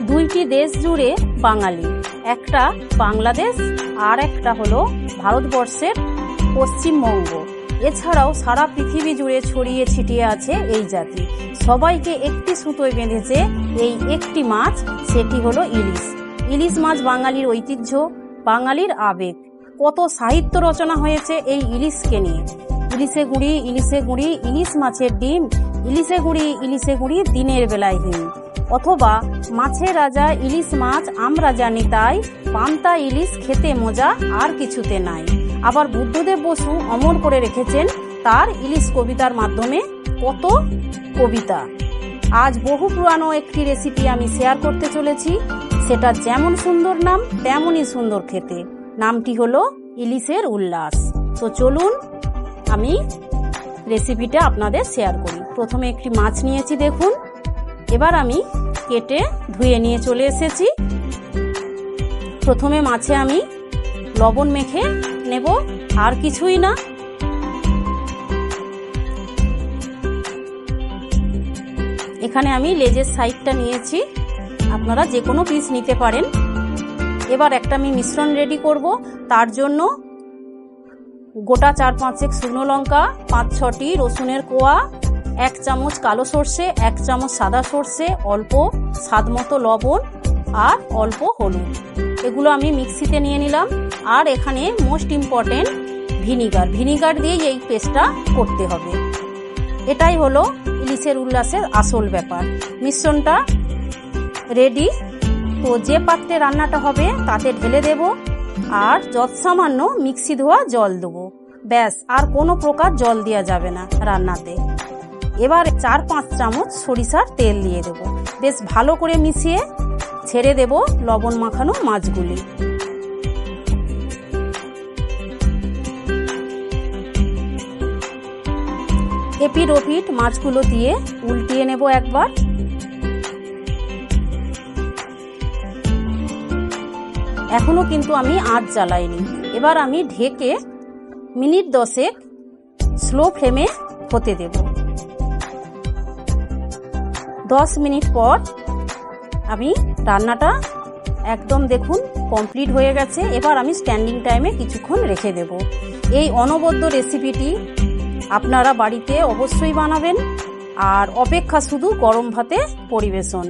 দুইটি দেশ জুড়ে বাঙালি, একটা বাংলাদেশ আর একটা হলো ভারতবর্ষের পশ্চিমবঙ্গ। এছাড়াও সারা পৃথিবী জুড়ে ছড়িয়ে ছিটিয়ে আছে এই জাতি। সবাইকে একটি সুতোয় বেঁধেছে এই একটি মাছ, সেটি হলো ইলিশ। ইলিশ মাছ বাঙালির ঐতিহ্য, বাঙালির আবেগ। কত সাহিত্য রচনা হয়েছে এই ইলিশকে নিয়ে। ইলিশে গুঁড়ি, ইলিশে গুঁড়ি, ইলিশ মাছের ডিম, ইলিশে গুঁড়ি, ইলিশে গুঁড়ি, দিনের বেলায় হিম। অথবা মাছের রাজা ইলিশ মাছ আমরা জানি তাই, পান্তা ইলিশ খেতে মজা আর কিছুতে নাই। আবার বুদ্ধদেব বসু অমর করে রেখেছেন তার ইলিশ কবিতার মাধ্যমে কত কবিতা। আজ বহু পুরানো একটি রেসিপি আমি শেয়ার করতে চলেছি, সেটা যেমন সুন্দর নাম তেমনই সুন্দর খেতে। নামটি হলো ইলিশের উল্লাস। তো চলুন আমি রেসিপিটা আপনাদের শেয়ার করি। প্রথমে একটি মাছ নিয়েছি, দেখুন। এবার আমি কেটে ধুয়ে নিয়ে চলে এসেছি। প্রথমে মাছে আমি লবণ মেখে নেব, আর কিছুই না। এখানে আমি লেজের সাইডটা নিয়েছি, আপনারা যে কোনো পিস নিতে পারেন। এবার একটা আমি মিশ্রণ রেডি করব। তার জন্য গোটা 4-5 শুকনো লঙ্কা, 5-6টি রসুনের কোয়া, 1 চামচ কালো সর্ষে, 1 চামচ সাদা সর্ষে, অল্প স্বাদ মতো লবণ আর অল্প হলুদ, এগুলো আমি মিক্সিতে নিয়ে নিলাম। আর এখানে মোস্ট ইম্পর্টেন্ট ভিনিগার দিয়ে এই পেস্টটা করতে হবে। এটাই হলো ইলিশের উল্লাসের আসল ব্যাপার। মিশ্রণটা রেডি। তো যে পাত্রে রান্নাটা হবে তাতে ঢেলে দেব, আর যৎসামান্য মিক্সি ধোয়া জল দেবো। ব্যাস, আর কোনো প্রকার জল দেওয়া যাবে না রান্নাতে। এবার 4-5 চামচ সরিষার তেল দিয়ে দেব। বেশ ভালো করে মিশিয়ে ছেড়ে দেব লবণ মাখানো মাছগুলি। এপিট ওপিট মাছগুলো দিয়ে উল্টিয়ে নেব একবার। এখনো কিন্তু আমি আঁচ জ্বালাইনি। এবার আমি ঢেকে মিনিট 10 স্লো ফ্লেমে হতে দেব। 10 মিনিট পর আমি রান্নাটা একদম দেখুন কমপ্লিট হয়ে গেছে। এবার আমি স্ট্যান্ডিং টাইমে কিছুক্ষণ রেখে দেব। এই অনবদ্য রেসিপিটি আপনারা বাড়িতে অবশ্যই বানাবেন, আর অপেক্ষা শুধু গরম ভাতে পরিবেশন।